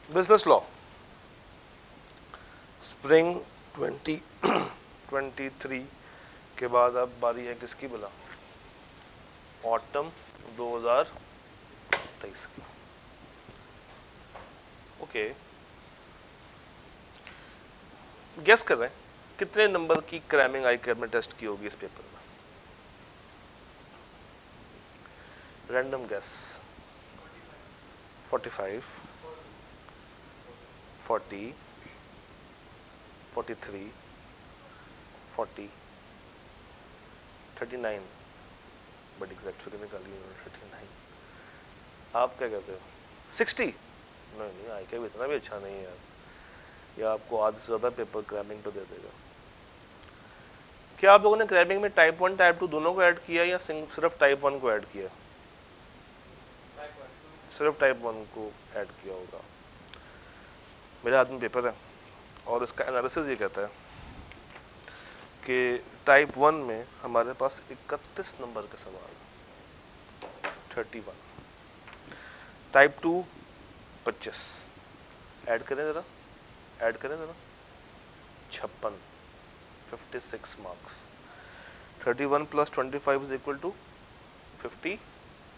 Business law, spring 2023 के बाद अब बारी है किसकी बोला, ऑटम 2023 की। ओके, गेस कर रहे हैं कितने नंबर की क्रैमिंग ICAP में टेस्ट की होगी इस पेपर में? Random guess. 45, 40, 43, 40, 39, but exact figure निकाली उन्होंने 39। आप क्या कहते हो? 60? नहीं, ICAP इतना भी अच्छा नहीं है यार, या आपको आधे से ज़्यादा पेपर क्रैमिंग पे दे देगा। क्या आप लोगों ने क्रैमिंग में टाइप 1 टाइप 2 दोनों को ऐड किया या सिर्फ टाइप 1 को ऐड किया? सिर्फ टाइप 1 को ऐड किया होगा। मेरे हाथ में पेपर है और इसका एनालिसिस ये कहता है कि टाइप 1 में हमारे पास 31 नंबर के सवाल, 31। टाइप 2 25, ऐड करें ज़रा, 56, 56 मार्क्स। 31 + 25 =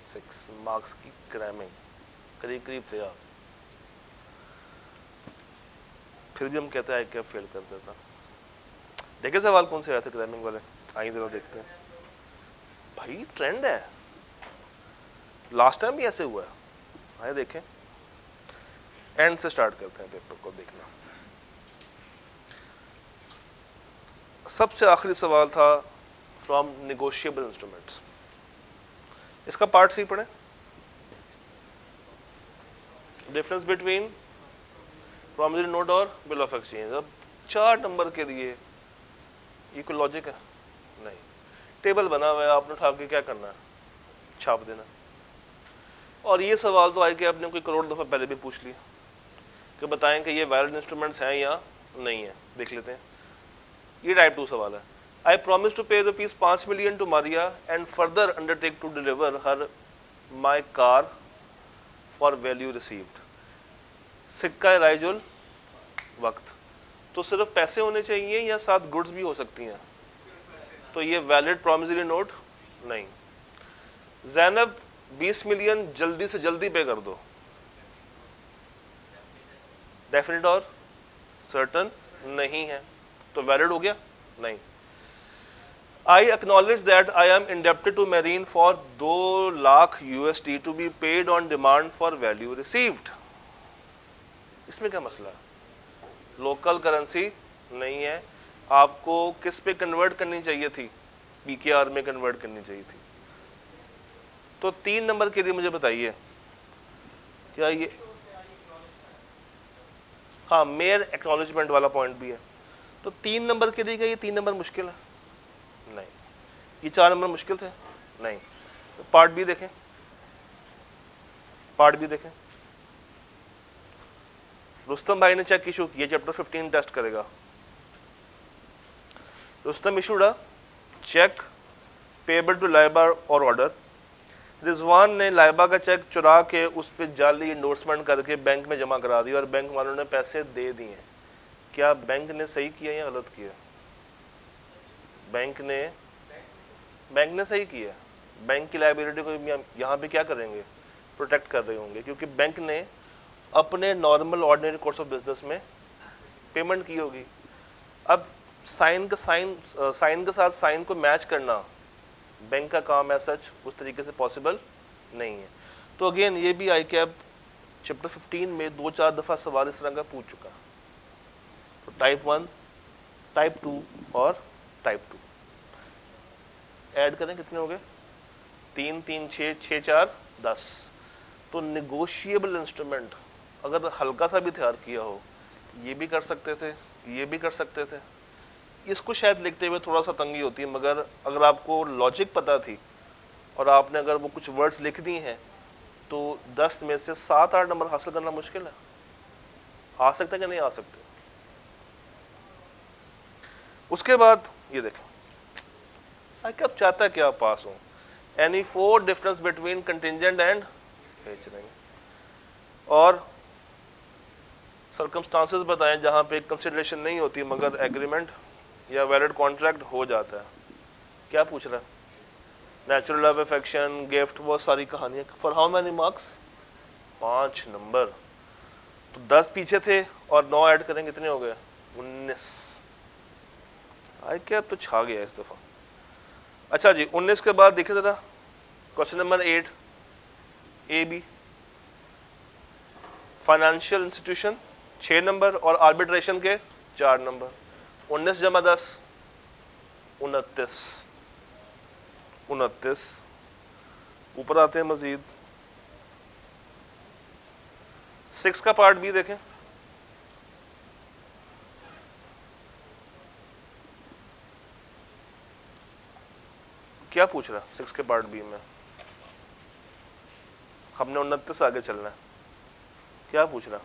56 मार्क्स की क्रैमिंग, करीब करीब थे आप, फिर भी हम कहते हैं ICAP फेल कर देता। देखे सवाल कौन से आए थे क्रैमिंग वाले, आइए जरा देखते हैं। भाई ट्रेंड है, लास्ट टाइम भी ऐसे हुआ है, आइए देखें। एंड से स्टार्ट करते हैं पेपर को देखना। सबसे आखिरी सवाल था फ्रॉम नेगोशिएबल इंस्ट्रूमेंट्स। इसका पार्ट सी पढ़े, डिफरेंस बिटवीन प्रॉमिसरी नोट और बिल ऑफ एक्सचेंज। अब 4 नंबर के लिए ये कोई लॉजिक है? नहीं। टेबल बना हुआ है, आपने उठा के क्या करना है, छाप देना। और ये सवाल तो ICAP ने कोई करोड़ दफ़ा पहले भी पूछ लिया कि बताएं कि ये वैलिड इंस्ट्रूमेंट्स हैं या नहीं है। देख लेते हैं, ये टाइप 2 सवाल है। I promise to pay ₹5 million to Maria and further undertake to deliver her my car for value received. सिक्का राइजुल वक्त, तो सिर्फ पैसे होने चाहिए या साथ गुड्स भी हो सकती हैं? तो ये वैलिड प्रॉमिसरी नोट नहीं। जैनब 20 मिलियन जल्दी से जल्दी पे कर दो, डेफिनेट और सर्टन नहीं है, तो वैलिड हो गया नहीं। I acknowledge that I am indebted to Marine for 2 lakh USD to be paid on demand for value received. इसमें क्या मसला है? लोकल करेंसी नहीं है, आपको किस पे कन्वर्ट करनी चाहिए थी? PKR में कन्वर्ट करनी चाहिए थी। तो 3 नंबर के लिए मुझे बताइए, क्या ये, हाँ मेयर एक्नॉलेजमेंट वाला पॉइंट भी है। तो 3 नंबर के लिए क्या ये 3 नंबर मुश्किल है? नहीं। ये 4 नंबर मुश्किल थे? नहीं। तो पार्ट बी देखें, पार्ट बी देखें। रुस्तम भाई ने चेक इशू किया, चैप्टर 15 टेस्ट करेगा। Rustam issued a cheque payable to Laiba or order. Rizwan ने लाइबा का चेक चुरा के उस पर जाली इंडोर्समेंट करके बैंक में जमा करा दिया और बैंक वालों ने पैसे दे दिए। क्या बैंक ने सही किया या गलत किया? बैंक ने सही किया। बैंक की लायबिलिटी को यहाँ पे क्या करेंगे, प्रोटेक्ट कर रहे होंगे, क्योंकि बैंक ने अपने normal ordinary course of business में पेमेंट की होगी। अब साइन के साथ साइन को मैच करना बैंक का काम है, सच उस तरीके से पॉसिबल नहीं है। तो अगेन ये भी ICAP चैप्टर 15 में 2-4 दफ़ा सवाल इस तरह का पूछ चुका। तो टाइप 1, टाइप 2 और टाइप 2 ऐड करें, कितने हो गए? 3, 3, 6, 6, 4, 10। तो नेगोशिएबल इंस्ट्रूमेंट अगर हल्का सा भी तैयार किया हो, ये भी कर सकते थे, ये भी कर सकते थे। इसको शायद लिखते हुए थोड़ा सा तंगी होती है, मगर अगर आपको लॉजिक पता थी और आपने अगर वो कुछ वर्ड्स लिख दिए हैं तो 10 में से 7-8 नंबर हासिल करना मुश्किल है। आ सकते हैं कि नहीं आ सकते? उसके बाद ये देखें, ICAP चाहता है कि आप पास हो। Any 4 difference between contingent and, और सर्कमस्टांसेस बताएं जहाँ पे कंसिडरेशन नहीं होती मगर एग्रीमेंट या वैलिड कॉन्ट्रैक्ट हो जाता है। क्या पूछ रहा है? नेचुरल लव अफेक्शन, गिफ्ट, वो सारी कहानियाँ। For how many marks? 5 number. तो 10 पीछे थे और 9 ऐड करेंगे, कितने हो गए? 19। आई क्या तो छा गया इस दफ़ा। अच्छा जी, 19 के बाद देखिए ज़रा question number 8 A B. Financial institution 6 number और आर्बिट्रेशन के 4 नंबर। 19 जमा 10 29। 29 ऊपर आते हैं मजीद। 6 का पार्ट बी देखें। क्या पूछ रहा है 6 के पार्ट बी में? हमने 29 आगे चलना है। क्या पूछ रहा?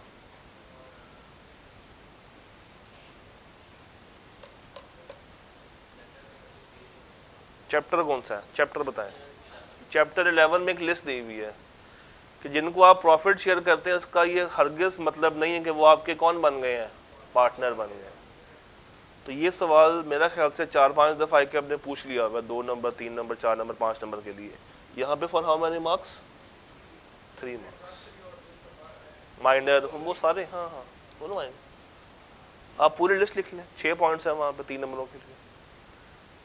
चैप्टर कौन सा है? चैप्टर बताएं। चैप्टर 11 में एक लिस्ट दी हुई है कि जिनको आप प्रॉफिट शेयर करते हैं, इसका ये हरगिज मतलब नहीं है कि वो आपके कौन बन गए हैं? पार्टनर बन गए। तो ये सवाल मेरा ख्याल से 4-5 दफ़ा आई के आपने पूछ लिया होगा, 2 नंबर, 3 नंबर, 4 नंबर, 5 नंबर के लिए। यहाँ पे for how many marks? 3 marks. Minor वो सारे, हाँ हाँ बोलो माइनर। आप पूरी लिस्ट लिख लें, 6 पॉइंट्स हैं वहाँ पे 3 नंबरों के लिए।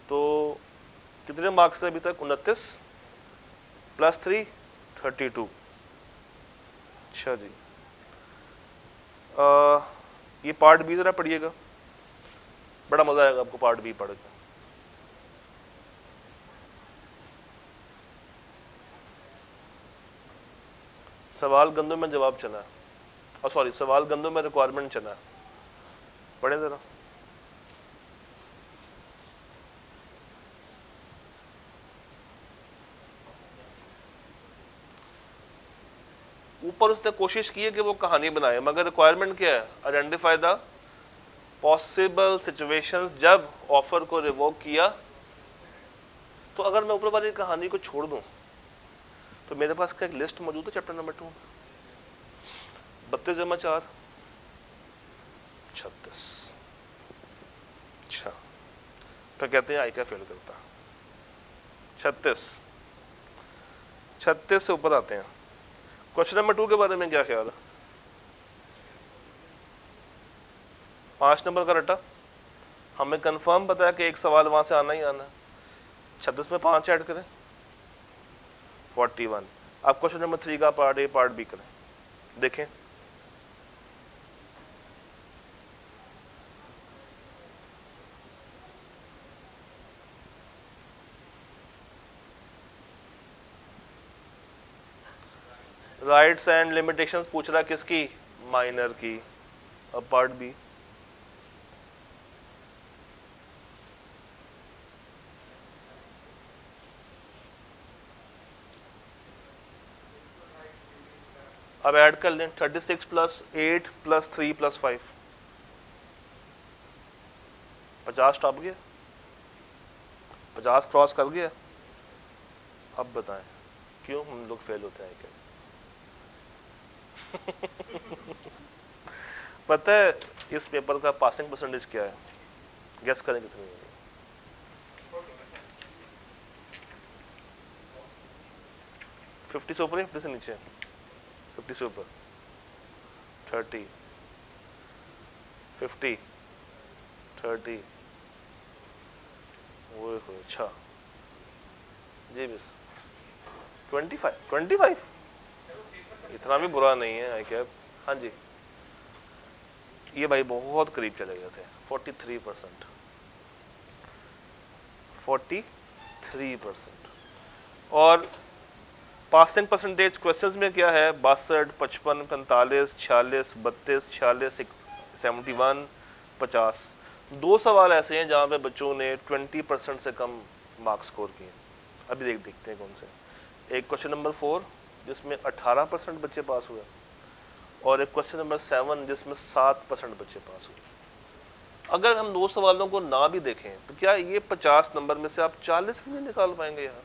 तो कितने मार्क्स थे अभी तक? 29 प्लस 3 32। अच्छा जी, ये पार्ट बी ज़रा पढ़िएगा, बड़ा मज़ा आएगा आपको पार्ट बी पढ़ के। सवाल गंदों में जवाब चला है, और सॉरी सवाल गंदों में रिक्वायरमेंट चला है। पढ़े ज़रा। ऊपर उसने कोशिश की है कि वो कहानी बनाए, मगर रिक्वायरमेंट क्या है? आइडेंटिफाई द पॉसिबल सिचुएशंस जब ऑफर को रिवोक किया। तो अगर मैं ऊपर वाली कहानी को छोड़ दूं तो मेरे पास क्या एक लिस्ट मौजूद है चैप्टर नंबर 2। 32 जमा 4 36। अच्छा, फिर कहते हैं आई क्या फेल करता। 36 से ऊपर आते हैं। क्वेश्चन नंबर 2 के बारे में क्या ख्याल है? 5 नंबर का रटा। हमें कंफर्म पता है कि एक सवाल वहां से आना ही आना है। 36 में 5 ऐड करें, 41। अब क्वेश्चन नंबर 3 का पार्ट ए पार्ट बी करें। देखें राइट्स एंड लिमिटेशंस पूछ रहा है किसकी? माइनर की। अब पार्ट बी। अब ऐड कर लें 36 प्लस 8 प्लस 3 प्लस 5, 50 टॉप गया, 50 क्रॉस कर गया। अब बताएं क्यों हम लोग फेल होते हैं? क्या पता है इस पेपर का पासिंग परसेंटेज क्या है? गेस करें कितनी है? 50 से ऊपर है, 50 से नीचे? 50 से ऊपर, 30, 50, 30। वो अच्छा जी बस 25 इतना भी बुरा नहीं है आई कैप। हाँ जी, ये भाई बहुत करीब चले गए थे। 43%, 43%। और पासिंग परसेंटेज क्वेश्चंस में क्या है? 62, 55, 45, 46, 32, 46, 71, 50। 2 सवाल ऐसे हैं जहाँ पे बच्चों ने 20% से कम मार्क्स स्कोर किए। अभी देखते हैं कौन से। एक क्वेश्चन नंबर 4 जिसमें 18% बच्चे पास हुए, और एक क्वेश्चन नंबर 7 जिसमें 7% बच्चे पास हुए। अगर हम 2 सवालों को ना भी देखें तो क्या ये 50 नंबर में से आप 40 भी नहीं निकाल पाएंगे यहाँ?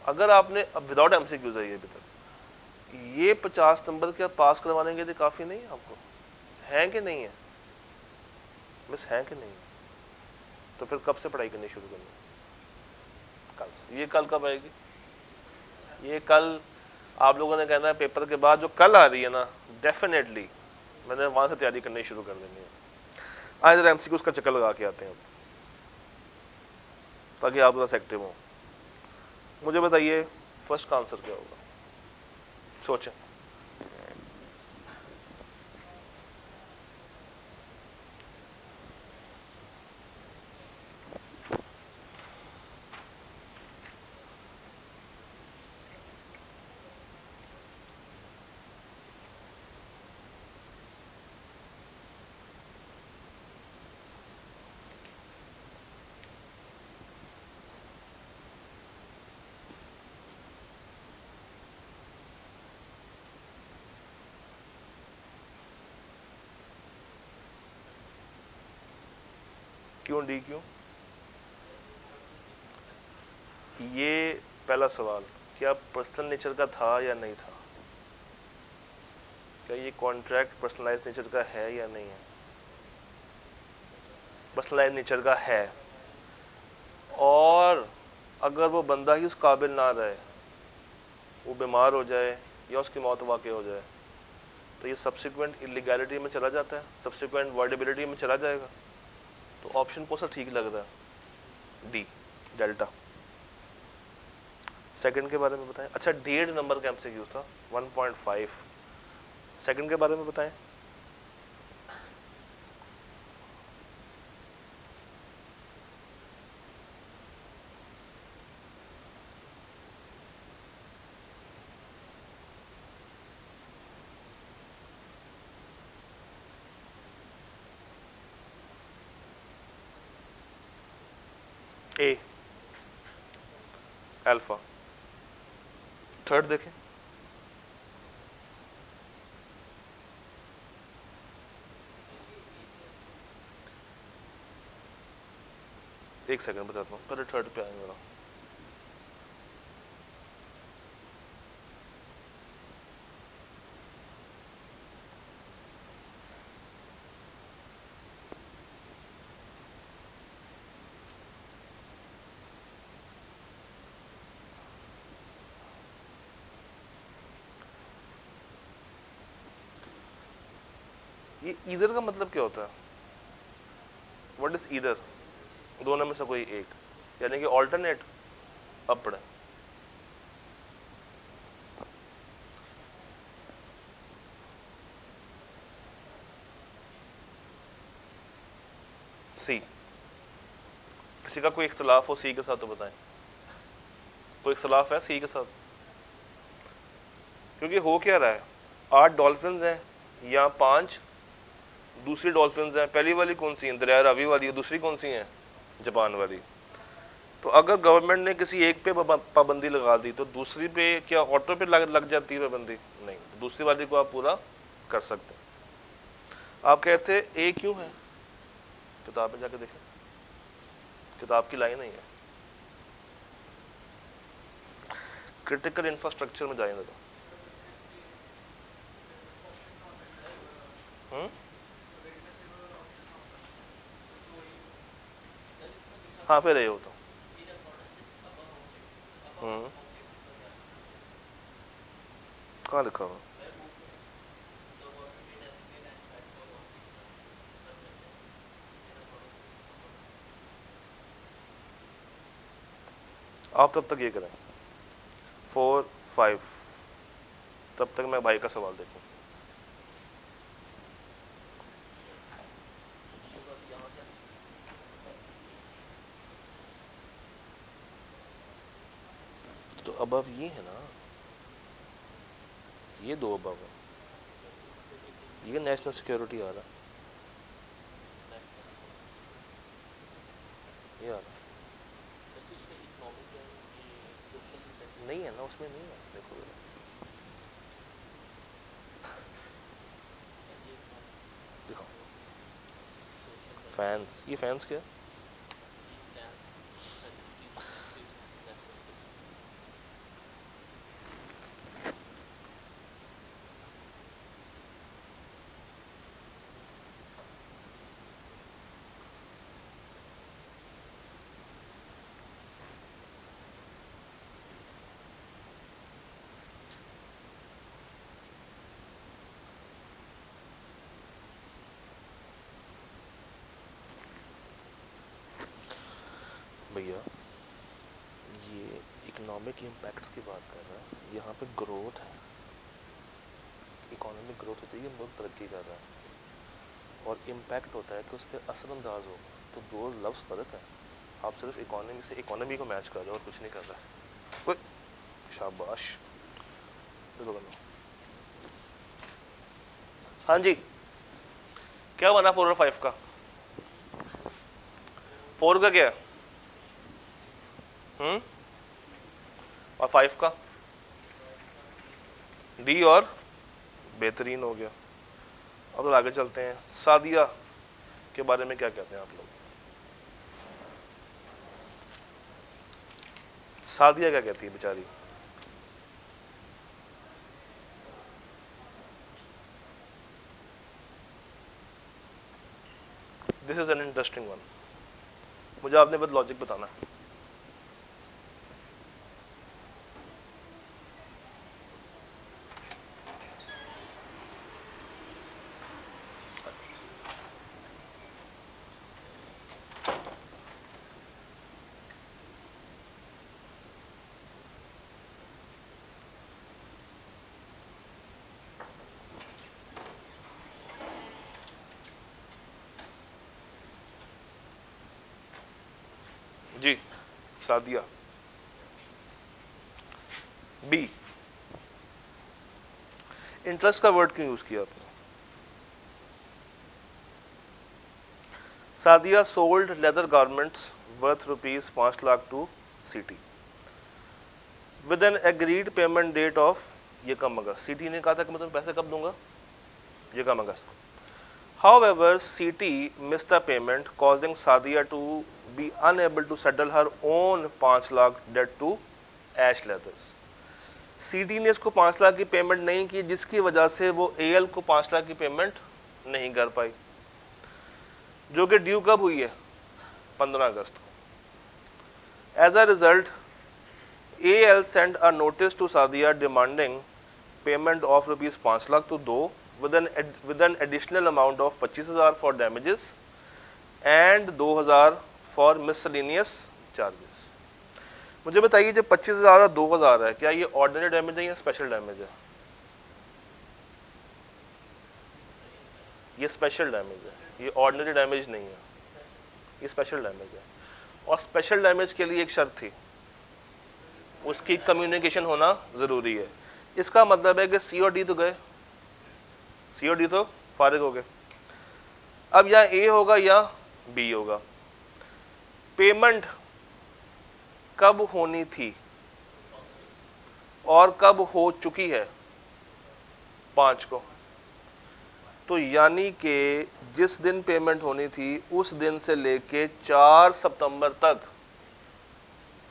अगर आपने, अब विदाउट एमसीक्यूज है ये अभी तक, ये 50 नंबर क्या पास करवाने के लिए काफ़ी नहीं है आपको? हैं कि नहीं है? मिस हैं कि नहीं है? तो फिर कब से पढ़ाई करनी शुरू करनी? कल से। ये कल कब आएगी? ये कल आप लोगों ने कहना है पेपर के बाद जो कल आ रही है ना, डेफिनेटली मैंने वहाँ से तैयारी करनी शुरू कर देनी है। आज जरा एमसीक्यू उसका चक्कर लगा के आते हैं ताकि आप थोड़ा एक्टिव हो। मुझे बताइए फर्स्ट का आंसर क्या होगा? सोचें। क्यों डी क्यों? ये पहला सवाल, क्या पर्सनल नेचर का था या नहीं था? क्या ये कॉन्ट्रैक्ट पर्सनलाइज नेचर का है या नहीं है? पर्सनलाइज नेचर का है, और अगर वो बंदा ही उस काबिल ना रहे, वो बीमार हो जाए या उसकी मौत वाक़ हो जाए, तो ये सब्सिक्वेंट इलीगैलिटी में चला जाता है, सब्सिक्वेंट वॉइडेबिलिटी में चला जाएगा। तो ऑप्शन कौन सा ठीक लग रहा है? D, delta. सेकंड के बारे में बताएं। अच्छा, 1.5 नंबर का एमसीक्यू था, 1.5। सेकंड के बारे में बताएं। ए अल्फा। थर्ड देखें। एक सेकंड बताता हूँ, पहले थर्ड पे आए मेरा। ये ईदर का मतलब क्या होता है? What is either? दोनों में से कोई एक, यानी कि ऑल्टरनेट। अब पढ़े। सी। किसी का कोई इख्तलाफ हो सी के साथ तो बताएं। कोई इख्तलाफ है सी के साथ? क्योंकि हो क्या रहा है, 8 डॉल्फिन हैं या 5 दूसरी डॉल्फिन हैं। पहली वाली कौन सी है? दरिया रावी वाली। दूसरी कौन सी है? जापान वाली। तो अगर गवर्नमेंट ने किसी एक पे पाबंदी लगा दी तो दूसरी पे क्या ऑटो पे लग जाती है पाबंदी? नहीं, दूसरी वाली को आप पूरा कर सकते हैं। आप कहते ए क्यों है? किताब में जाके देखें, किताब की लाइन नहीं है। क्रिटिकल इंफ्रास्ट्रक्चर में जाएंगे तो हाँ फिर ये हो तो कहाँ लिखा हुआ? आप तब तक ये करें 4, 5, तब तक मैं भाई का सवाल देखूं। तो अबव ये है ना, ये 2 अबव है, ये नेशनल सिक्योरिटी आ रहा, ये आ रहा नहीं है ना, उसमें नहीं है। देखो दिखाओ, फैंस। ये फैंस क्या? इकोनॉमिक इम्पैक्ट्स की बात कर रहा है, यहाँ पे ग्रोथ है, इकोनॉमिक ग्रोथ होती है, मुल्क तरक्की कर रहा है, और इम्पैक्ट होता है कि उस पर असरअंदाज होगा, तो दो लफ्ज़ फ़र्क है। आप सिर्फ इकोनॉमी से इकोनॉमी को मैच कर रहे हो और कुछ नहीं कर रहा है। शाबाश, चलो बनो। हाँ जी, क्या बना 4 और 5 का? 4 का क्या है? और 5 का? डी और बेहतरीन हो गया। अब तो आगे चलते हैं। सादिया के बारे में क्या कहते हैं आप लोग? सादिया क्या कहती है बेचारी? This is an interesting one. मुझे आपने बस लॉजिक बताना है। जी सादिया। बी, इंटरेस्ट का वर्ड क्यों यूज किया आपने? Sadia sold leather garments worth ₹5 lakh to city with an agreed payment date of, ये कम अगस्त। सिटी ने कहा था कि मैं तुम्हें पैसे कब दूंगा? ये कम अगस्त को। However, CT missed the payment, causing Sadia to be unable to settle her own 5 lakh debt to Ash Leathers. CT ने इसको 5 लाख की पेमेंट नहीं की, जिसकी वजह से वो AL को 5 लाख की पेमेंट नहीं कर पाई, जो कि ड्यू कब हुई है? 15 अगस्त को। As a result, AL sent a notice to Sadia demanding payment of ₹5 lakh to दो with an additional amount of 25,000 for damages and 2,000 for miscellaneous charges। मुझे बताइए, जब 25,000 और 2,000 है, क्या ये ऑर्डिनरी डैमेज है या स्पेशल डैमेज है? ये स्पेशल डैमेज है, ये ऑर्डिनरी डैमेज नहीं है, ये स्पेशल डैमेज है। और स्पेशल डैमेज के लिए एक शर्त थी, उसकी कम्युनिकेशन होना ज़रूरी है। इसका मतलब है कि सी और डी तो गए, सी और डी तो फारिग हो गए। अब या ए होगा या बी होगा। पेमेंट कब होनी थी और कब हो चुकी है? 5 को। तो यानी कि जिस दिन पेमेंट होनी थी उस दिन से लेके 4 सितंबर तक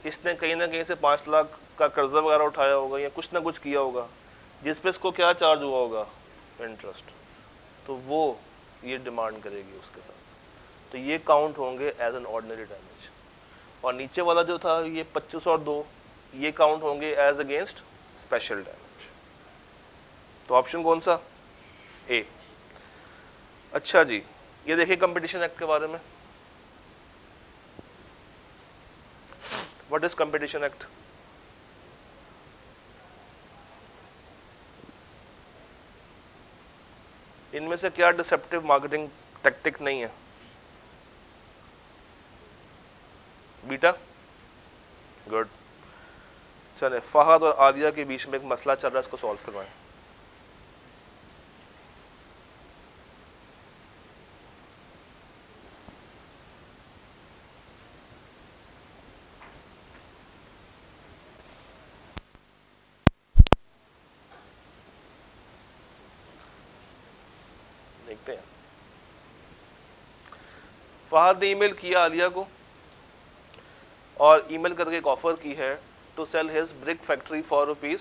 इसने कहीं ना कहीं से 5 लाख का कर्जा वगैरह उठाया होगा या कुछ ना कुछ किया होगा, जिस पे इसको क्या चार्ज हुआ होगा? इंटरेस्ट। तो वो ये डिमांड करेगी उसके साथ, तो ये काउंट होंगे एज एन ऑर्डिनरी डैमेज। और नीचे वाला जो था ये 25 और 2, ये काउंट होंगे एज अगेंस्ट स्पेशल डैमेज। तो ऑप्शन कौन सा? ए। अच्छा जी, ये देखिए कंपटीशन एक्ट के बारे में। What is competition act? इनमें से क्या डिसेप्टिव मार्केटिंग टैक्टिक नहीं है? Beta, good. चले, फहद और आलिया के बीच में एक मसला चल रहा है, इसको सॉल्व करवाएं। देखते हैं। फहद ने ईमेल किया आलिया को और ईमेल करके एक ऑफर की है to sell his brick factory for rupees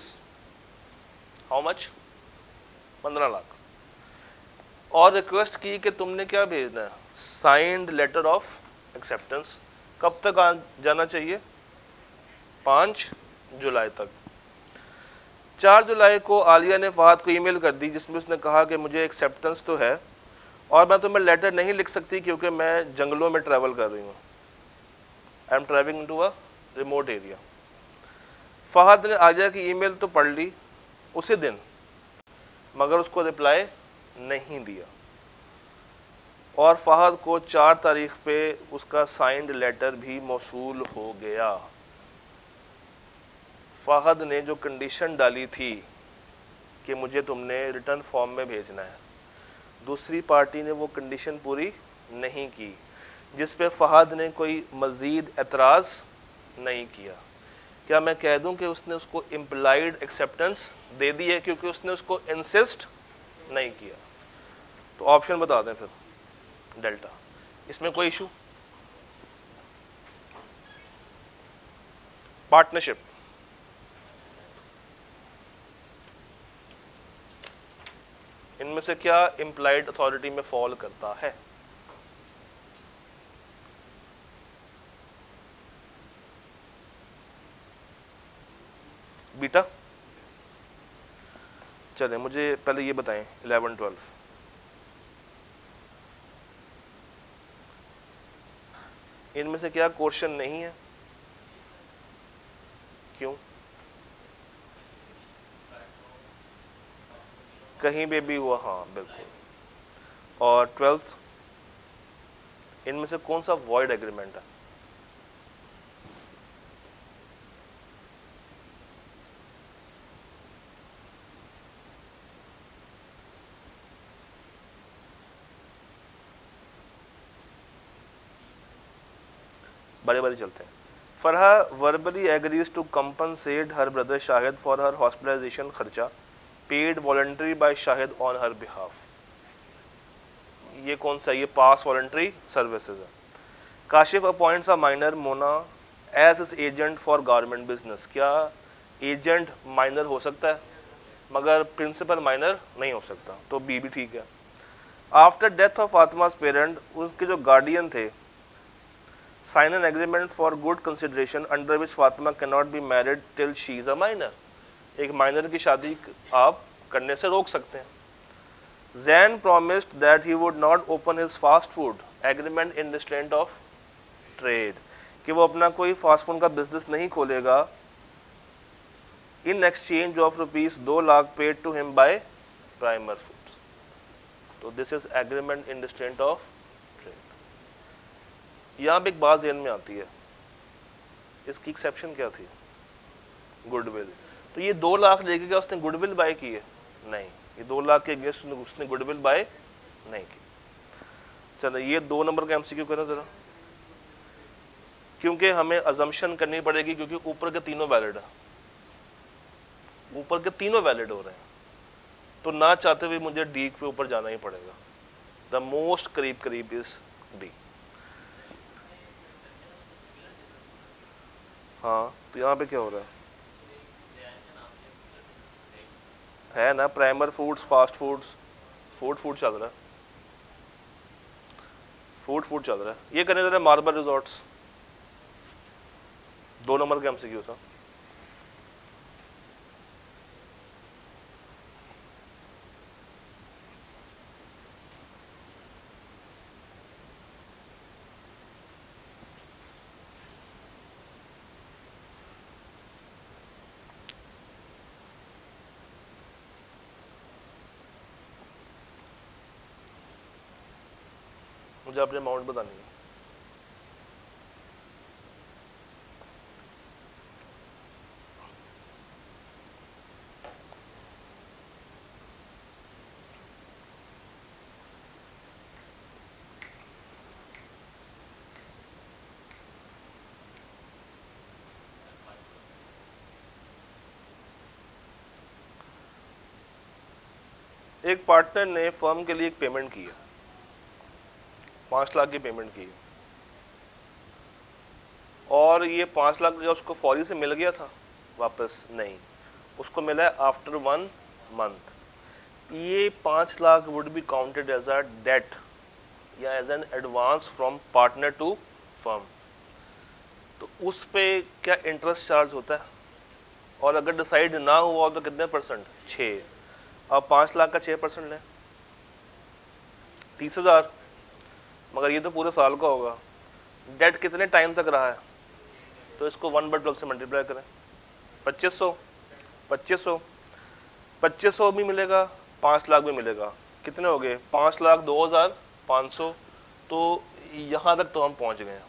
how much? 15 lakh. और रिक्वेस्ट की कि तुमने क्या भेजना है? Signed letter of acceptance. कब तक जाना चाहिए? 5 जुलाई तक। 4 जुलाई को आलिया ने फहद को ईमेल कर दी, जिसमें उसने कहा कि मुझे एक्सेप्टेंस तो है और मैं तुम्हें लेटर नहीं लिख सकती क्योंकि मैं जंगलों में ट्रैवल कर रही हूँ। I am travelling to a remote area. Fahad ने आलिया की ईमेल तो पढ़ ली उसी दिन, मगर उसको रिप्लाई नहीं दिया, और फहद को 4 तारीख पे उसका साइंड लेटर भी मौसूल हो गया। फहद ने जो कंडीशन डाली थी कि मुझे तुमने रिटर्न फॉर्म में भेजना है, दूसरी पार्टी ने वो कंडीशन पूरी नहीं की, जिस पे फहद ने कोई मज़ीद एतराज़ नहीं किया। क्या मैं कह दूं कि उसने उसको इम्प्लाइड एक्सेप्टेंस दे दी है क्योंकि उसने उसको इंसिस्ट नहीं किया? तो ऑप्शन बता दें फिर, डेल्टा। इसमें कोई इशू? पार्टनरशिप, इनमें से क्या इम्प्लाइड अथॉरिटी में फॉल करता है? बीटा। चले मुझे पहले ये बताएं 11 12 इनमें से क्या क्वेश्चन नहीं है? क्यों? कहीं पे भी हुआ, हाँ बिल्कुल। और 12th, इनमें से कौन सा वॉइड एग्रीमेंट है? बारी बारी चलते हैं। Farha verbally agrees to compensate her brother Shahid for her hospitalization खर्चा paid voluntary by Shahid on her behalf. ये कौन सा? ये पास वॉलंटरी सर्विसेज है। Kashif appoints a minor Mona as his agent for garment business. क्या एजेंट माइनर हो सकता है मगर प्रिंसिपल माइनर नहीं हो सकता? तो बी भी ठीक है। After death of Fatima's parent, उसके जो गार्डियन थे, sign an agreement for good consideration under which Fatima can not be married till she is a minor. एक माइनर की शादी आप करने से रोक सकते हैं। Jain promised that he would not open his fast food agreement in restraint of trade, कि वो अपना कोई फास्ट फूड का बिजनेस नहीं खोलेगा in exchange of ₹2 lakh paid to him by primer foods. तो this is agreement in restraint of trade. यहाँ पे एक बात ज़हन में आती है, इसकी एक्सेप्शन क्या थी? गुडविल। तो ये 2 लाख लेके क्या उसने गुडविल बाय की है? नहीं, ये 2 लाख के अगेंस्ट उसने गुडविल बाय नहीं की। चलो ये 2 नंबर का एमसीक्यू करें जरा, क्योंकि हमें अजम्पशन करनी पड़ेगी, क्योंकि ऊपर के तीनों वैलिड है, ऊपर के तीनों वैलिड हो रहे हैं, तो ना चाहते हुए मुझे डी पे ऊपर जाना ही पड़ेगा। द मोस्ट करीब करीब इज डी। हाँ, तो यहाँ पे क्या हो रहा है ना? Primer foods, fast foods, food चल रहा है, फूड चल रहा है। ये करने जरा मार्बल रिजॉर्ट्स, 2 नंबर का एमसीक्यू था। मुझे अपने अमाउंट बतानी है। एक पार्टनर ने फर्म के लिए एक पेमेंट की है, 5 लाख की पेमेंट की, और ये 5 लाख जो उसको फौरी से मिल गया था वापस नहीं, उसको मिला है आफ्टर 1 मंथ। ये 5 lakh would be counted as a debt या as an advance from partner to firm. तो उस पे क्या इंटरेस्ट चार्ज होता है? और अगर डिसाइड ना हुआ तो कितने %? 6। अब 5 लाख का 6% लें, 30,000, मगर ये तो पूरे साल का होगा। डेट कितने टाइम तक रहा है? तो इसको 1/12 से मल्टीप्लाई करें, 2500 2500 2500 भी मिलेगा, 5 लाख भी मिलेगा, कितने हो गए 5,02,500। तो यहाँ तक तो हम पहुँच गए हैं।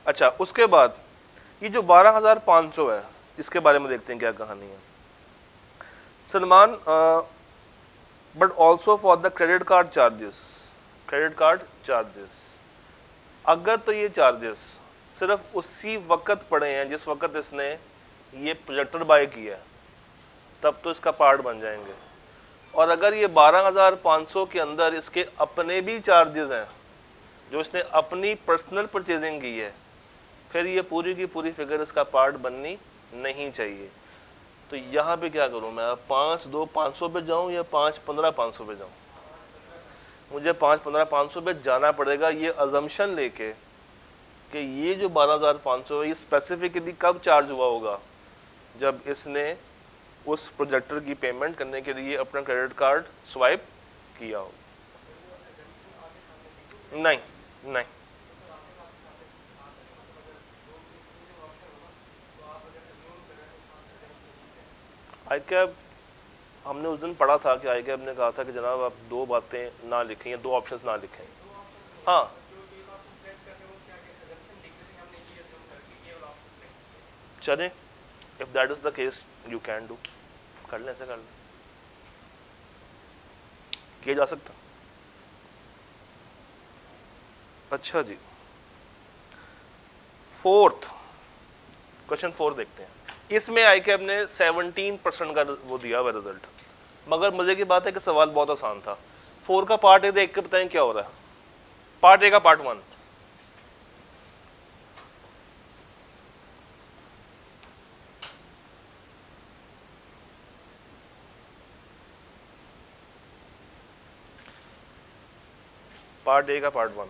अच्छा, उसके बाद ये जो 12,500 है, इसके बारे में देखते हैं क्या कहानी है। Salman, but also for the credit card charges, credit card charges, अगर तो ये चार्जेस सिर्फ उसी वक्त पड़े हैं जिस वक्त इसने ये प्रोजेक्टर बाय किया है, तब तो इसका पार्ट बन जाएंगे। और अगर ये 12,500 के अंदर इसके अपने भी चार्जेस हैं जो इसने अपनी पर्सनल परचेजिंग की है, फिर ये पूरी की पूरी फिगर इसका पार्ट बननी नहीं चाहिए। तो यहाँ पे क्या करूँ मैं, 5,2,500 पे जाऊँ या 5,15,500 पे जाऊँ? मुझे 5,15,500 पे जाना पड़ेगा, ये अजम्पशन लेके कि ये जो 12,500 है ये स्पेसिफिकली कब चार्ज हुआ होगा, जब इसने उस प्रोजेक्टर की पेमेंट करने के लिए अपना क्रेडिट कार्ड स्वाइप किया हो। नहीं नहीं, आई कैब हमने उस दिन पढ़ा था कि आई कैब ने कहा था कि जनाब आप 2 बातें ना लिखें या 2 ऑप्शंस ना लिखें। हाँ, चलें, if that is the case you can do, कर लें, ऐसे कर लें, किया जा सकता। अच्छा जी, क्वेश्चन 4 देखते हैं। इसमें आई कैब ने 17% का वो दिया हुआ रिजल्ट, मगर मजे की बात है कि सवाल बहुत आसान था। 4 का पार्ट ए देख के बताएं क्या हो रहा है। पार्ट ए का पार्ट 1, पार्ट ए का पार्ट 1,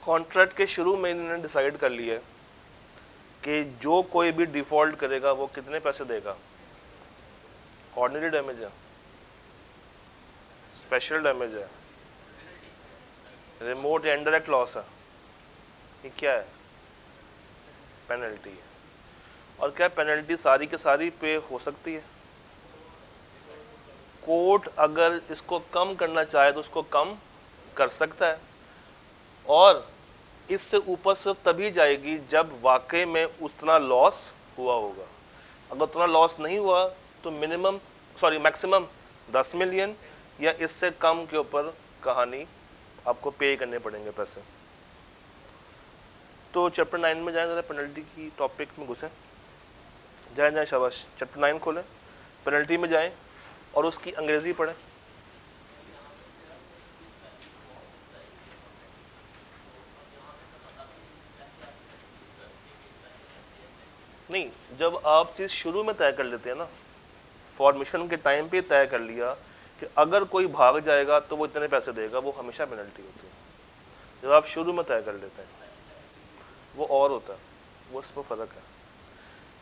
कॉन्ट्रैक्ट के शुरू में इन्होंने डिसाइड कर लिया कि जो कोई भी डिफॉल्ट करेगा वो कितने पैसे देगा। ऑर्डिनरी डैमेज है, स्पेशल डैमेज है, रिमोट या इनडायरेक्ट लॉस है, ये क्या है, पेनल्टी है। और क्या पेनल्टी सारी की सारी पे हो सकती है? कोर्ट अगर इसको कम करना चाहे तो उसको कम कर सकता है, और इससे ऊपर से तभी जाएगी जब वाकई में उतना लॉस हुआ होगा। अगर उतना लॉस नहीं हुआ तो मैक्सिमम 10 मिलियन या इससे कम के ऊपर कहानी आपको पे करने पड़ेंगे पैसे। तो चैप्टर 9 में जाएं, ज़रा पेनल्टी की टॉपिक में घुसें, जाएं शाबाश, चैप्टर 9 खोलें, पेनल्टी में जाएं और उसकी अंग्रेज़ी पढ़ें। नहीं, जब आप चीज़ शुरू में तय कर लेते हैं ना, फॉर्मेशन के टाइम पे तय कर लिया कि अगर कोई भाग जाएगा तो वो इतने पैसे देगा, वो हमेशा पेनल्टी होती है। जब आप शुरू में तय कर लेते हैं वो और होता है, वो इसमें फ़र्क है।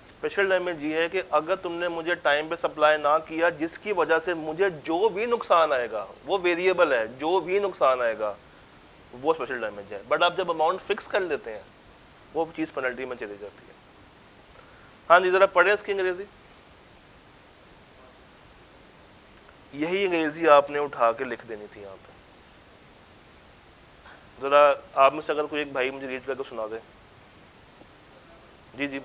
स्पेशल डैमेज ये है कि अगर तुमने मुझे टाइम पे सप्लाई ना किया, जिसकी वजह से मुझे जो भी नुकसान आएगा, वो वेरिएबल है, जो भी नुकसान आएगा वो स्पेशल डैमेज है। बट आप जब अमाउंट फिक्स कर लेते हैं वो चीज़ पेनल्टी में चली जाती है। हाँ जी, ज़रा पढ़े इसकी अंग्रेज़ी। यही अंग्रेज़ी आपने उठा के लिख देनी थी यहाँ पे। ज़रा आप में से अगर कोई एक भाई मुझे रीड करके सुना दे। जी जी,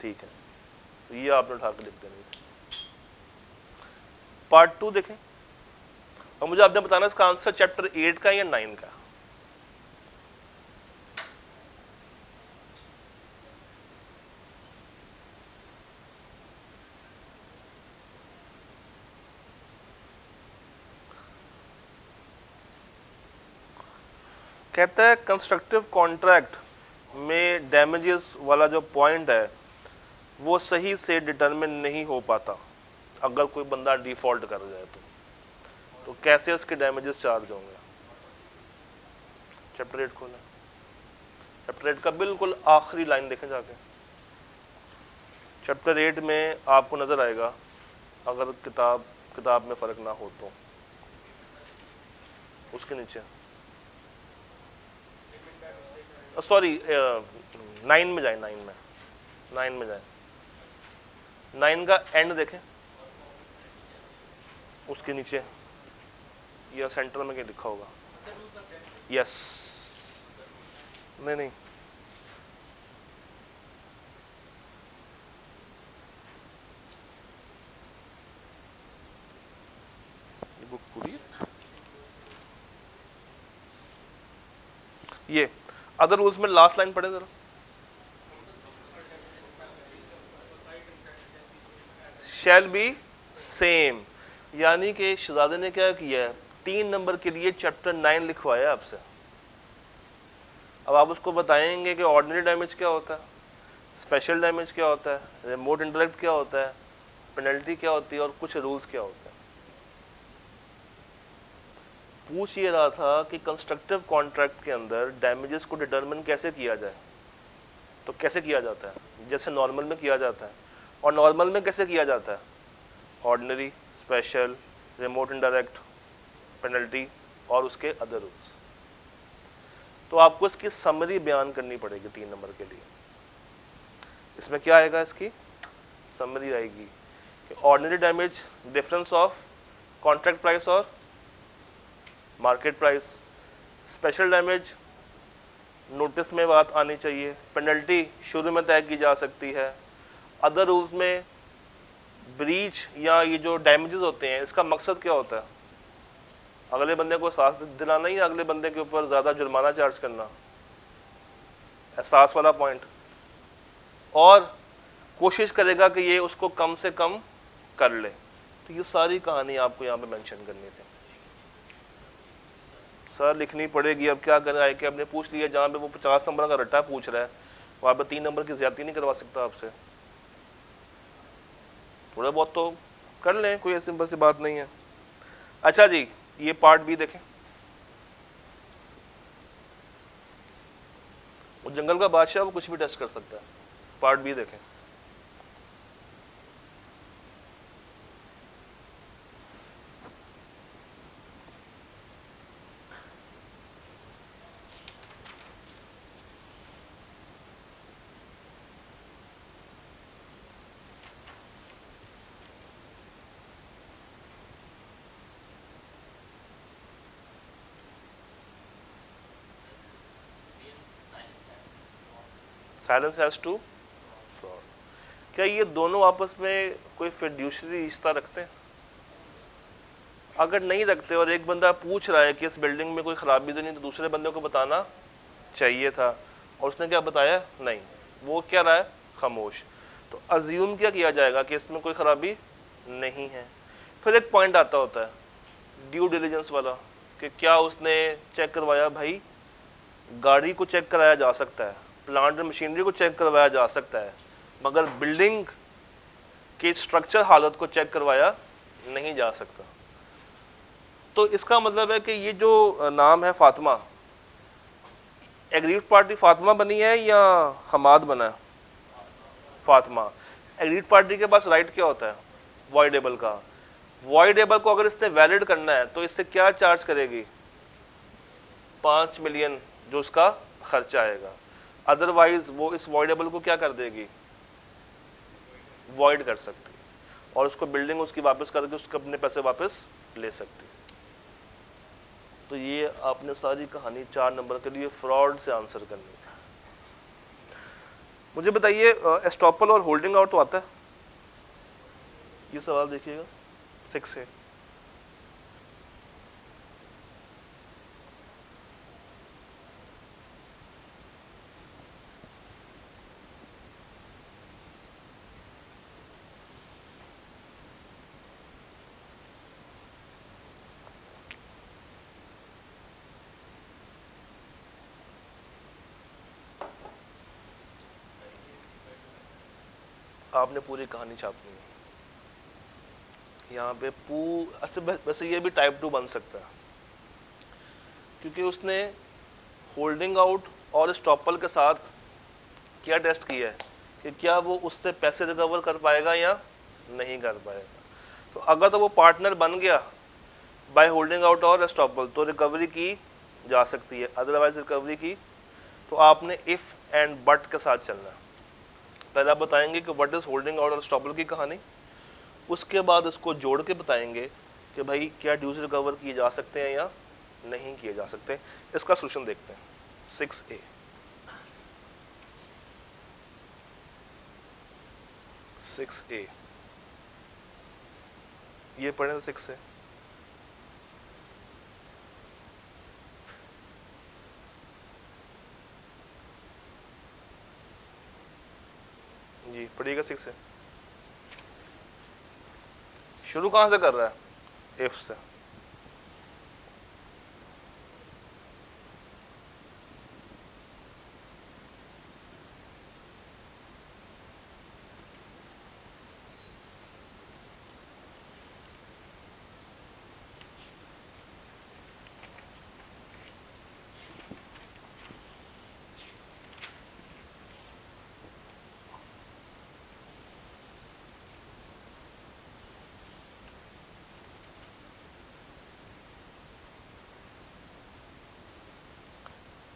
ठीक है, तो ये आपने उठा के लिख देनी थी। पार्ट 2 देखें, और मुझे आपने बताना इसका आंसर चैप्टर 8 का या 9 का। कहता है कंस्ट्रक्टिव कॉन्ट्रैक्ट में डैमेजेस वाला जो पॉइंट है वो सही से डिटरमिन नहीं हो पाता अगर कोई बंदा डिफॉल्ट कर जाए तो कैसे उसके डैमेजेस चार्ज होंगे। चैप्टर 8 खोलें, चैप्टर 8 का बिल्कुल आखिरी लाइन देखें जाके, चैप्टर 8 में आपको नजर आएगा, अगर किताब में फर्क ना हो तो उसके नीचे, सॉरी 9 में जाए, 9 में जाए, 9 का एंड देखें, उसके नीचे या सेंटर में क्या लिखा होगा, यस, नहीं बुक पूरी, ये अदर रूल्स में लास्ट लाइन पढ़े जरा, शैल बी सेम, यानी कि शहजादे ने क्या किया है, 3 नंबर के लिए चैप्टर 9 लिखवाया आपसे। अब आप उसको बताएंगे कि ऑर्डिनरी डैमेज क्या होता है, स्पेशल डैमेज क्या होता है, रिमोट इंटरेक्ट क्या होता है, पेनल्टी क्या होती है और कुछ रूल्स क्या होते हैं। पूछ ये रहा था कि कंस्ट्रक्टिव कॉन्ट्रैक्ट के अंदर डैमेजेस को डिटरमिन कैसे किया जाए, तो कैसे किया जाता है, जैसे नॉर्मल में किया जाता है, और नॉर्मल में कैसे किया जाता है, ordinary, special, remote indirect, penalty और उसके अदर रूल्स। तो आपको इसकी समरी बयान करनी पड़ेगी 3 नंबर के लिए। इसमें क्या आएगा, इसकी समरी आएगी कि ordinary damage difference of contract price और market price, special damage notice में बात आनी चाहिए, पेनल्टी शुरू में तय की जा सकती है, अदर रूल्स में ब्रीच या ये जो डैमेजेस होते हैं इसका मकसद क्या होता है, अगले बंदे को एहसास दिलाना या अगले बंदे के ऊपर ज़्यादा जुर्माना चार्ज करना, एहसास वाला पॉइंट, और कोशिश करेगा कि ये उसको कम से कम कर ले। तो ये सारी कहानी आपको यहाँ पे मेंशन करनी थी, सर लिखनी पड़ेगी। अब क्या करें, आए कि आपने पूछ लिया, जहाँ पे वो 50 नंबर का रट्टा पूछ रहा है वहाँ पे 3 नंबर की ज्यादती नहीं करवा सकता आपसे, थोड़ा बहुत तो कर लें, कोई ऐसी सिंपल सी बात नहीं है। अच्छा जी, ये पार्ट बी देखें, वो जंगल का बादशाह वो कुछ भी टेस्ट कर सकता है, पार्ट बी देखें। साइलेंस हैज टू फ्रॉड, क्या ये दोनों आपस में कोई फिड्यूशरी रिश्ता रखते हैं? अगर नहीं रखते और एक बंदा पूछ रहा है कि इस बिल्डिंग में कोई खराबी तो नहीं, तो दूसरे बंदे को बताना चाहिए था, और उसने क्या बताया, नहीं, वो क्या रहा है, खामोश। तो अज्यूम क्या किया जाएगा कि इसमें कोई खराबी नहीं है। फिर एक पॉइंट आता होता है ड्यू डिलिजेंस वाला, कि क्या उसने चेक करवाया। भाई गाड़ी को चेक कराया जा सकता है, प्लांट एंड मशीनरी को चेक करवाया जा सकता है, मगर बिल्डिंग की स्ट्रक्चर हालत को चेक करवाया नहीं जा सकता। तो इसका मतलब है कि ये जो नाम है फातिमा, एग्रीड पार्टी फातिमा बनी है या हमाद बना है? फातिमा। एग्रीड पार्टी के पास राइट क्या होता है, वॉइडेबल का। वॉइडेबल को अगर इसने वैलिड करना है तो इससे क्या चार्ज करेगी, 5 मिलियन जो उसका खर्चा आएगा। अदरवाइज वो इस वॉइडेबल को क्या कर देगी, वॉइड कर सकती है, और उसको बिल्डिंग उसकी वापस करके उसके अपने पैसे वापस ले सकती है। तो ये आपने सारी कहानी 4 नंबर के लिए फ्रॉड से आंसर करनी थी। मुझे बताइए, एस्टॉपल और होल्डिंग आउट तो आता है? ये सवाल देखिएगा 6 है। आपने पूरी कहानी छापनी है यहाँ पे। वैसे ये भी टाइप 2 बन सकता है, क्योंकि उसने होल्डिंग आउट और स्टॉपल के साथ क्या टेस्ट किया है कि क्या वो उससे पैसे रिकवर कर पाएगा या नहीं कर पाएगा। तो अगर तो वो पार्टनर बन गया बाय होल्डिंग आउट और स्टॉपल तो रिकवरी की जा सकती है, अदरवाइज रिकवरी की तो आपने इफ़ एंड बट के साथ चलना है। पहले आप बताएंगे कि व्हाट इज़ होल्डिंग आउट और स्टॉपल की कहानी, उसके बाद इसको जोड़ के बताएंगे कि भाई क्या ड्यूज रिकवर किए जा सकते हैं या नहीं किए जा सकते। इसका सोल्यूशन देखते हैं। 6A, ये पढ़े तो 6 है। जी पढ़िएगा 6 से। शुरू कहाँ से कर रहा है? इफ से।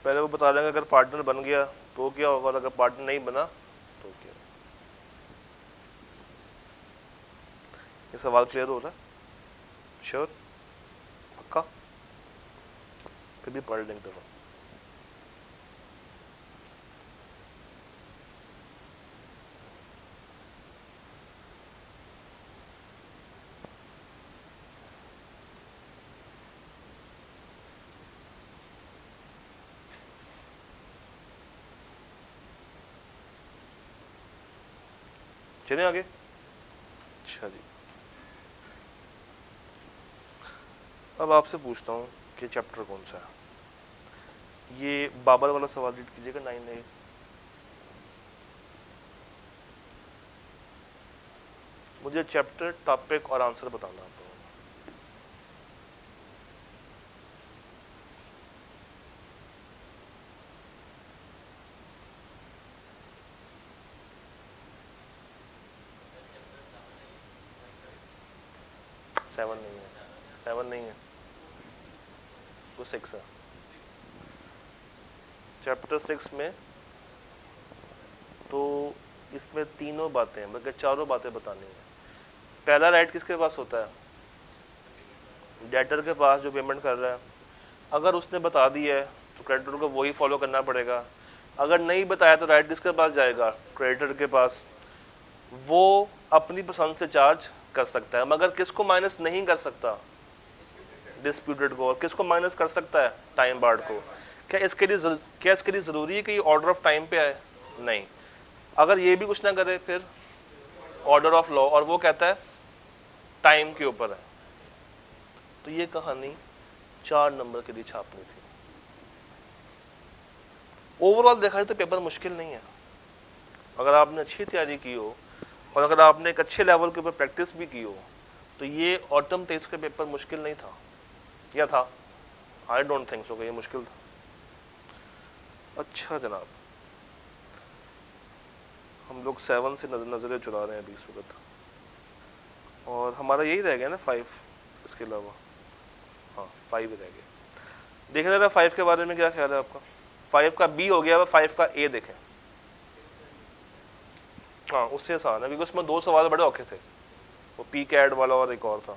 पहले वो बता देंगे अगर पार्टनर बन गया तो क्या होगा और अगर पार्टनर नहीं बना तो क्या। ये सवाल क्लियर हो रहा है? श्योर? पक्का? फिर भी पढ़ लेंगे तो। चलिए आगे। अच्छा जी, अब आपसे पूछता हूँ कि चैप्टर कौन सा है। ये बाबर वाला सवाल रीड कीजिएगा 9A। मुझे चैप्टर, टॉपिक और आंसर बताना आता है। सेवन नहीं है, 7 नहीं है, वो 6 है। चैप्टर 6 में तो इसमें तीनों बातें बल्कि चारों बातें बतानी है। पहला राइट किसके पास होता है? डेटर के पास, जो पेमेंट कर रहा है। अगर उसने बता दिया है तो क्रेडिटर को वही फॉलो करना पड़ेगा। अगर नहीं बताया तो राइट किसके पास जाएगा? क्रेडिटर के पास। वो अपनी पसंद से चार्ज कर सकता है, मगर किसको माइनस नहीं कर सकता? डिस्प्यूटेड को। और किसको माइनस कर सकता है? टाइम बार्ड को। क्या इसके लिए ज़रूरी है कि ये ऑर्डर ऑफ टाइम पे आए? नहीं। अगर ये भी कुछ ना करे फिर ऑर्डर ऑफ लॉ, और वो कहता है टाइम के ऊपर है। तो ये कहानी 4 नंबर के लिए छापनी थी। ओवरऑल देखा जाए तो पेपर मुश्किल नहीं है अगर आपने अच्छी तैयारी की हो और अगर आपने एक अच्छे लेवल के ऊपर प्रैक्टिस भी की हो तो ये ऑटम टेस्ट का पेपर मुश्किल नहीं था, या था? आई डोंट थिंक सो कि ये मुश्किल था। अच्छा जनाब, हम लोग 7 से नज़रें चुरा रहे हैं अभी इस वक्त, और हमारा यही रह गया ना 5, इसके अलावा। हाँ 5 ही रह गया। देखें ज़रा 5 के बारे में क्या ख्याल है आपका? 5 का बी हो गया, वह 5 का ए देखें। हाँ उससे आसान है क्योंकि उसमें 2 सवाल बड़े औखे थे, वो पी कैड वाला और एक और था।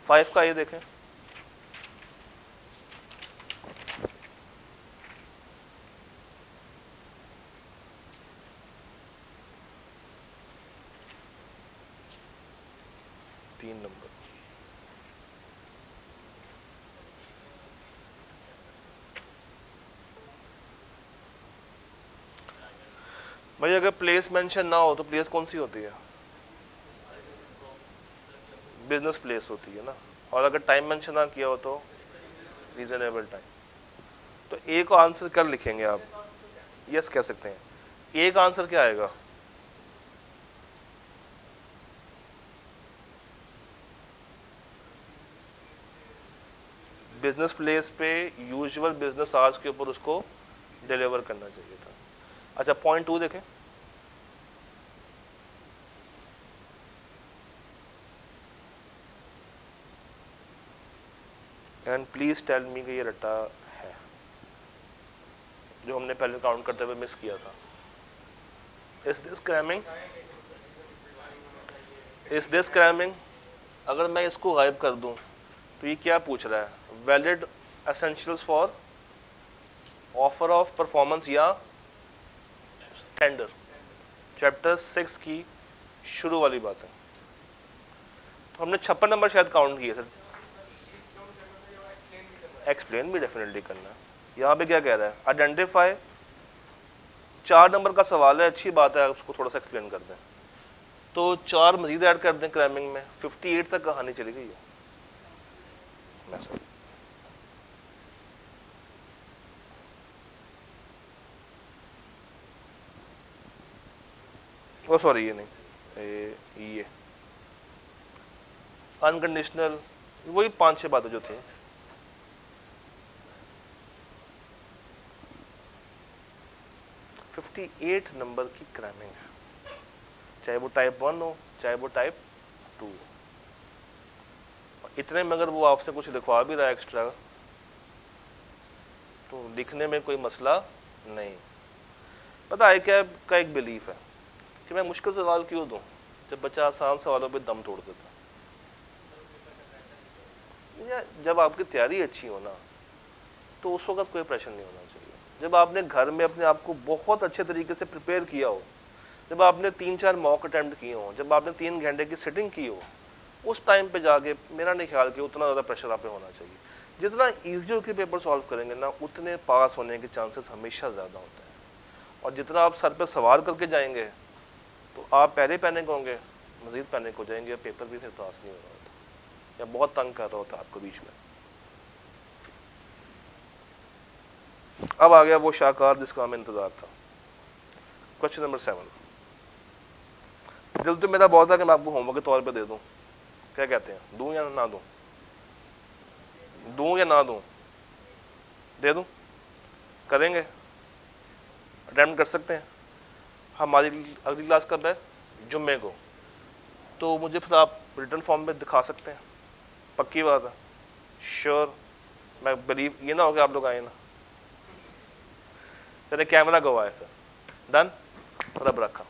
5 का ए देखें। तीन नंबर। भाई अगर प्लेस मेंशन ना हो तो प्लेस कौन सी होती है? बिजनेस प्लेस होती है ना। और अगर टाइम मेंशन ना किया हो तो रीजनेबल टाइम। तो ए को आंसर कर लिखेंगे आप? यस कह सकते हैं। ए का आंसर क्या आएगा? बिजनेस प्लेस पे यूजुअल बिजनेस आवर्स के ऊपर उसको डिलीवर करना चाहिए था। अच्छा, पॉइंट 2 देखें। एंड प्लीज टेल मी कि ये रट्टा है जो हमने पहले काउंट करते हुए मिस किया था। Is this cramming? Is this cramming? अगर मैं इसको गायब कर दूं तो ये क्या पूछ रहा है? Valid essentials for offer of performance या टेंडर, चैप्टर 6 की शुरू वाली बात है। तो हमने 56 नंबर शायद काउंट किए थे। एक्सप्लेन भी डेफिनेटली करना है। यहाँ पे क्या कह रहा है? आइडेंटिफाई, 4 नंबर का सवाल है, अच्छी बात है, उसको थोड़ा सा एक्सप्लेन कर दें। तो 4 मजीद ऐड कर दें क्रैमिंग में, 58 तक कहानी चली गई है। ओ सॉरी, ये नहीं, ये अनकंडीशनल, वही 5-6 बातें जो थी। फिफ्टी 58 नंबर की क्रैमिंग है, चाहे वो टाइप 1 हो चाहे वो टाइप 2 हो। इतने में अगर वो आपसे कुछ लिखवा भी रहा है एक्स्ट्रा तो लिखने में कोई मसला नहीं। पता है क्या का एक बिलीफ है कि मैं मुश्किल सवाल क्यों दूं जब बच्चा आसान सवालों पे दम तोड़ देता। या जब आपकी तैयारी अच्छी हो ना तो उस वक्त कोई प्रेशर नहीं होना चाहिए। जब आपने घर में अपने आप को बहुत अच्छे तरीके से प्रिपेयर किया हो, जब आपने 3-4 मॉक अटैम्प्ट किए हो, जब आपने 3 घंटे की सिटिंग की हो, उस टाइम पे जाके मेरा नहीं ख्याल कि उतना ज़्यादा प्रेशर आप पे होना चाहिए। जितना ईजी होकर पेपर सॉल्व करेंगे ना उतने पास होने के चांसेस हमेशा ज़्यादा होते हैं। और जितना आप सर पे सवार करके जाएंगे तो आप पहले पैनिक होंगे, मज़ीद पैनिक हो जाएंगे, पेपर भी फिर पास नहीं हो रहा होता या बहुत तंग कर रहा होता आपको बीच में। अब आ गया वो शाहकार जिसका हमें इंतजार था। Question number 7। दिल तो मेरा बहुत था कि मैं आपको होमवर्क के तौर पे दे दूं, क्या कहते हैं, दूं या ना दूं? दूं या ना दूं? दे दूं? करेंगे? अटेम्प्ट कर सकते हैं? हमारी अगली क्लास कब है? जुम्मे को। तो मुझे फिर आप रिटर्न फॉर्म में दिखा सकते हैं? पक्की बात है? श्योर? मैं बिलीव ये ना हो कि आप लोग आए ना। चलिए कैमरा गवाए फिर। डन? रब रखा।